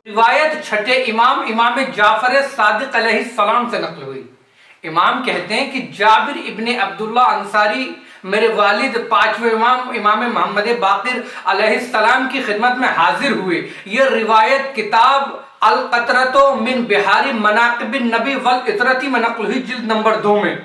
रिवायत छठे इमाम इमाम जाफर सादिक अलैहिस्सलाम से नकल हुई। इमाम कहते हैं कि जाबिर इब्ने अब्दुल्ला अंसारी मेरे वालिद पांचवें इमाम इमाम मोहम्मद बाकिर अलैहिस्सलाम की खिदमत में हाजिर हुए। यह रिवायत किताब अल कतरतो मिन बिहारी मनाकिबिन नबी वल इतरती में नकल हुई, जिल्द नंबर 2 में।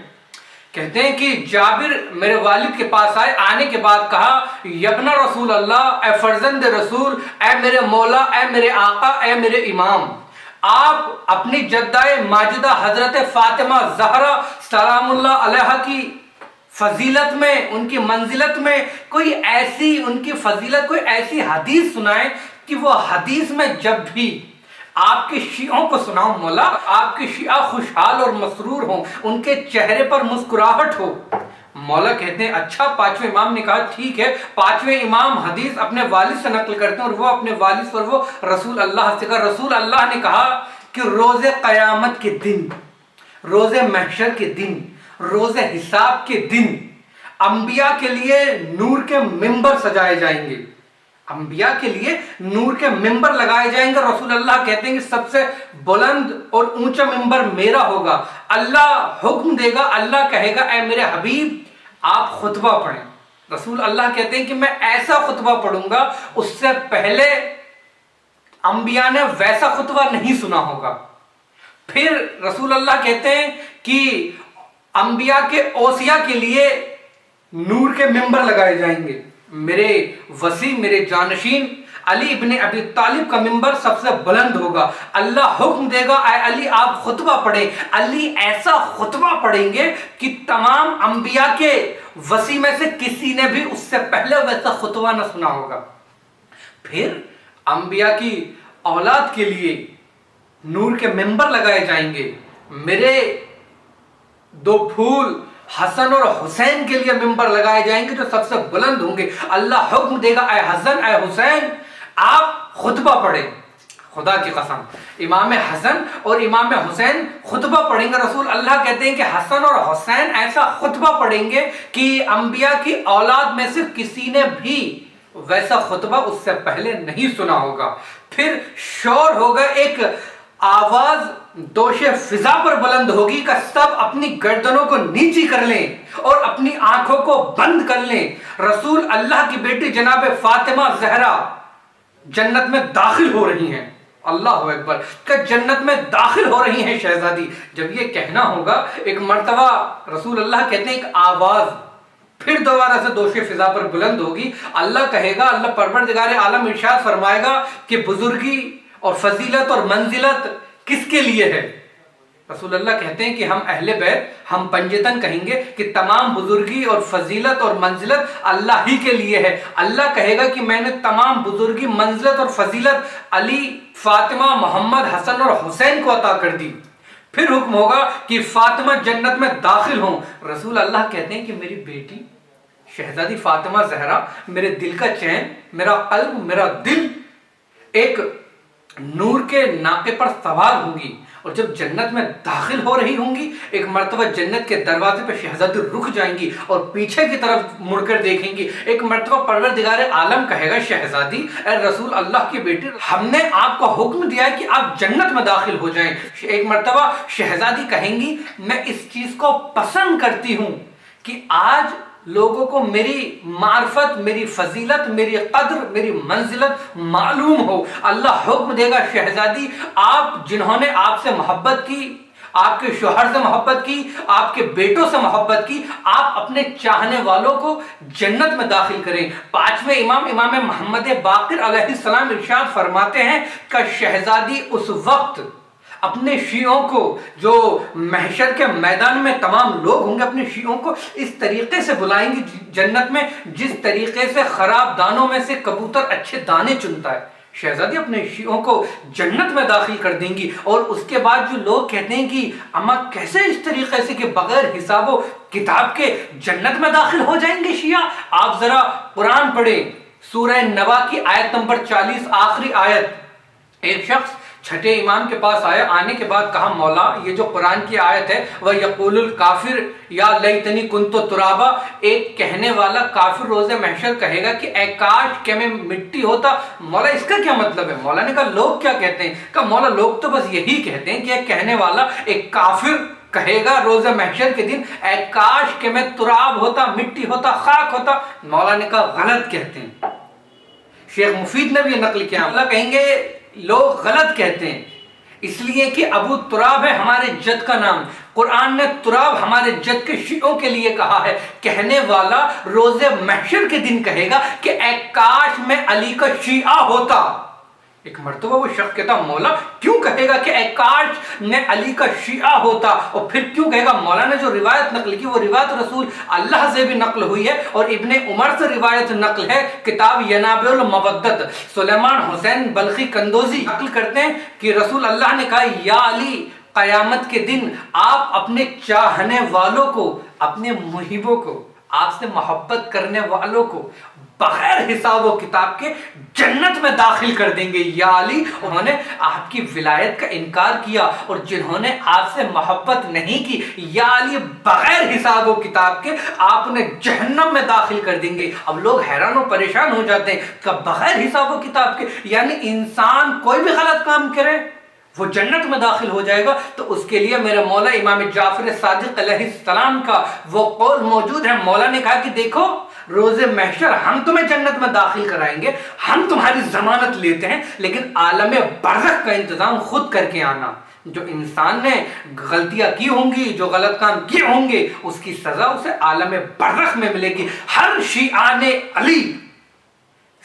कहते हैं कि जाबिर मेरे वालिद के पास आए, आने के बाद कहा, यबना रसूल अल्लाह, ए फर्जंद रसूल, ए मेरे मौला, ए मेरे आका, ए मेरे इमाम, आप अपनी जद्दाए माजिदा हजरत फातिमा ज़हरा सलामुल्लाह अलैहा की फजीलत में, उनकी मंजिलत में कोई ऐसी उनकी फजीलत, कोई ऐसी हदीस सुनाए कि वो हदीस में जब भी आपके शियों को सुनाओ मौला, आपके शिया खुशहाल और मसरूर हो, उनके चेहरे पर मुस्कुराहट हो। मौला कहते हैं अच्छा। पांचवें इमाम ने कहा ठीक है। पांचवें इमाम हदीस अपने वालिद से नकल करते हैं और वो अपने वालिद पर वो रसूल अल्लाह से कहा, रसूल अल्लाह ने कहा कि रोज़े क़यामत के दिन, रोज़े महशर के दिन, रोज़े हिसाब के दिन अंबिया के लिए नूर के मिंबर सजाए जाएंगे, अंबिया के लिए नूर के मिंबर लगाए जाएंगे। रसूल अल्लाह कहते हैं कि सबसे बुलंद और ऊंचा मिंबर मेरा होगा। अल्लाह हुक्म देगा, अल्लाह कहेगा ऐ मेरे हबीब आप खुतबा पढ़ें। रसूल अल्लाह कहते हैं कि मैं ऐसा खुतबा पढ़ूंगा उससे पहले अंबिया ने वैसा खुतबा नहीं सुना होगा। फिर रसूल अल्लाह कहते हैं कि अंबिया के औसिया के लिए नूर के मिंबर लगाए जाएंगे। मेरे वसी, मेरे जानशीन अली इब्ने अबी तालिब का मिंबर सबसे बुलंद होगा। अल्लाह हुक्म देगा ऐ अली आप खुतबा पढ़े। अली ऐसा खुतबा पढ़ेंगे कि तमाम अंबिया के वसी में से किसी ने भी उससे पहले वैसा खुतबा न सुना होगा। फिर अंबिया की औलाद के लिए नूर के मिंबर लगाए जाएंगे। मेरे दो फूल हसन और हुसैन के लिए मिंबर लगाए जाएंगे जो सबसे बुलंद होंगे। अल्लाह हुक्म देगा ऐ हसन ऐ हुसैन आप खुतबा पढ़े। खुदा की कसम इमाम हसन और इमाम हुसैन खुतबा पढ़ेंगे। रसूल अल्लाह कहते हैं कि हसन और हुसैन ऐसा खुतबा पढ़ेंगे कि अंबिया की औलाद में से किसी ने भी वैसा खुतबा उससे पहले नहीं सुना होगा। फिर शोर होगा, एक आवाज दोशे फिजा पर बुलंद होगी कि सब अपनी गर्दनों को नीची कर लें और अपनी आंखों को बंद कर लें। रसूल अल्लाह की बेटी जनाब फातिमा ज़हरा जन्नत में दाखिल हो रही हैं। अल्लाह अकबर, कि जन्नत में दाखिल हो रही हैं शहजादी। जब ये कहना होगा एक मर्तबा रसूल अल्लाह कहते हैं एक आवाज फिर दोबारा से दोशे फिजा पर बुलंद होगी। अल्लाह कहेगा, अल्लाह परवरदिगार आलम इरशाद फरमाएगा कि बुजुर्गी और फजीलत और मंजिलत किसके लिए है। रसूल अल्लाह कहते हैं कि हम अहले बैत, हम पंजतन कहेंगे कि तमाम बुजुर्गी और फजीलत और मंजिलत अल्लाह ही के लिए है। अल्लाह कहेगा कि मैंने तमाम बुजुर्गी, मंजिलत और फजीलत अली, फातिमा, मोहम्मद, हसन और हुसैन को अता कर दी। फिर हुक्म होगा कि फातिमा जन्नत में दाखिल हों। रसूल अल्लाह कहते हैं कि मेरी बेटी शहजादी फातिमा ज़हरा मेरे दिल का चैन, मेरा कल्ब, मेरा दिल एक नूर के नाके पर सवार होंगी और जब जन्नत में दाखिल हो रही होंगी एक मर्तबा जन्नत के दरवाजे पर शहजादी रुक जाएंगी और पीछे की तरफ मुड़कर देखेंगी। एक मर्तबा परवरदिगार आलम कहेगा, शहजादी ए रसूल अल्लाह की बेटी, हमने आपको हुक्म दिया है कि आप जन्नत में दाखिल हो जाएं। एक मर्तबा शहजादी कहेंगी, मैं इस चीज को पसंद करती हूं कि आज लोगों को मेरी मार्फत, मेरी फजीलत, मेरी कद्र, मेरी मंजिलत मालूम हो। अल्लाह हुक्म देगा, शहजादी आप जिन्होंने आपसे मोहब्बत की, आपके शोहर से मोहब्बत की, आपके बेटों से मोहब्बत की, आप अपने चाहने वालों को जन्नत में दाखिल करें। पांचवें इमाम इमाम मोहम्मद बाकिर अलैहिस्सलाम इरशाद फरमाते हैं कि शहजादी उस वक्त अपने शियों को, जो महशर के मैदान में तमाम लोग होंगे, अपने शियों को इस तरीके से बुलाएंगे जन्नत में जिस तरीके से खराब दानों में से कबूतर अच्छे दाने चुनता है। शहजादी अपने शियों को जन्नत में दाखिल कर देंगी। और उसके बाद जो लोग कहते हैं कि अम्मा कैसे इस तरीके से कि बगैर हिसाबो किताब के जन्नत में दाखिल हो जाएंगे शिया, आप जरा कुरान पढ़े, सूरह नबा की आयत नंबर 40 आखिरी आयत। एक शख्स छठे इमाम के पास आया, आने के बाद कहा मौला ये जो कुरान की आयत है वह यक़ूलुल काफिर या लैतनी कुन्तु तुराबा, एक कहने वाला काफिर रोज़े महशर कहेगा कि ऐ काश के मैं मिट्टी होता। मौला इसका क्या मतलब है? मौला ने कहा लोग क्या कहते हैं? कहा मौला लोग तो बस यही कहते हैं कि एक कहने वाला एक काफिर कहेगा रोज़े महशर के दिन ऐ काश के मैं तुराब होता, मिट्टी होता, खाक होता। मौला ने कहा गलत कहते हैं। शेख मुफीद ने भी नकल किया, मौला कहेंगे लोग गलत कहते हैं इसलिए कि अबू तुराब है हमारे जद का नाम। कुरान ने तुराब हमारे जद के शियों के लिए कहा है। कहने वाला रोज़े महशर के दिन कहेगा कि ऐ काश मैं अली का शिया होता। एक मर्तबा वो शख्स कहता मौला क्यों कहेगा कि ऐ काश मैं अली का शिया होता, और फिर क्यों कहेगा? मौला ने जो रिवायत नकल की वो रिवायत रसूल अल्लाह से भी नकल हुई है और इब्ने उमर से रिवायत नकल है। किताब यनाबुल मवद्दत सुलेमान हुसैन बल्खी कंदोजी नकल करते हैं कि रसूल अल्लाह ने कहा या अली क़यामत के दिन आप अपने चाहने वालों को, अपने मुहिबों को, आपसे मोहब्बत करने वालों को बगैर हिसाब व किताब के जन्नत में दाखिल कर देंगे। या अली, उन्होंने आपकी विलायत का इनकार किया और जिन्होंने आपसे मोहब्बत नहीं की, या अली बगैर हिसाब व किताब के आप उन्हें जहन्नम में दाखिल कर देंगे। अब लोग हैरान और परेशान हो जाते हैं कि बगैर हिसाब व किताब के, यानी इंसान कोई भी गलत काम करे वो जन्नत में दाखिल हो जाएगा। तो उसके लिए मेरे मौला इमाम जाफर सादिक अलैहिस्सलाम का वो कौल मौजूद है। मौला ने कहा कि देखो रोज़े महशर हम तुम्हें जन्नत में दाखिल कराएंगे, हम तुम्हारी जमानत लेते हैं, लेकिन आलम बरज़ख का इंतजाम खुद करके आना। जो इंसान ने गलतियां की होंगी, जो गलत काम किए होंगे, उसकी सजा उसे आलम बरज़ख में मिलेगी। हर शिआने अली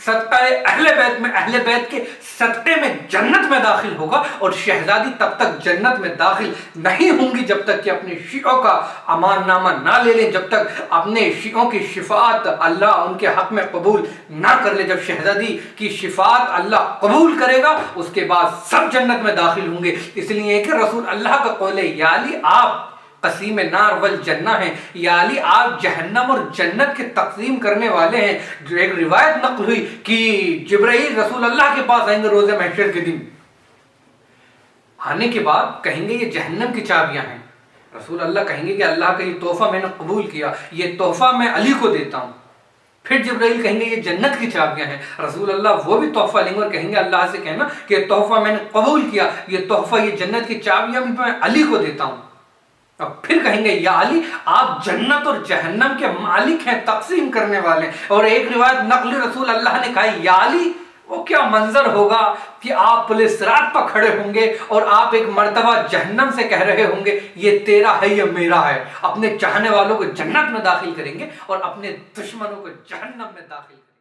सदका अहले बैत में, अहले बैत के सदक़े में जन्नत में दाखिल होगा, और शहजादी तब तक जन्नत में दाखिल नहीं होंगी जब तक कि अपने शियों का अमाननामा ना ले लें, जब तक अपने शियों की शिफात अल्लाह उनके हक में कबूल ना कर ले। जब शहजादी की शिफात अल्लाह कबूल करेगा उसके बाद सब जन्नत में दाखिल होंगे। इसलिए कि रसूल अल्लाह का कौल है या अली आप कसीम नार वल जन्ना है, या अली आप जहन्नम और जन्नत के तकसीम करने वाले हैं। जो एक रिवायत नकल हुई कि जिब्राइल रसूल अल्लाह के पास आएंगे रोज़े महशर के दिन, आने के बाद कहेंगे ये जहन्नम की चाबियां हैं। रसूल अल्लाह कहेंगे कि अल्लाह का ये तोहफा मैंने कबूल किया, ये तोहफा मैं अली को देता हूँ। फिर जिब्राइल कहेंगे ये जन्नत की चाबियां हैं। रसूल अल्लाह वो भी तोहफा लेंगे और कहेंगे अल्लाह से कहना कि ये तोहफा मैंने कबूल किया, ये तोहफा, ये जन्नत की चाबियां भी मैं अली को देता हूँ। अब फिर कहेंगे या अली आप जन्नत और जहन्नम के मालिक हैं, तकसीम करने वाले हैं। और एक रिवायत नकली रसूल अल्लाह ने कहा या अली वो क्या मंजर होगा कि आप पुलिस रात पर खड़े होंगे और आप एक मर्तबा जहन्नम से कह रहे होंगे ये तेरा है ये मेरा है। अपने चाहने वालों को जन्नत में दाखिल करेंगे और अपने दुश्मनों को जहन्नम में दाखिल करेंगे।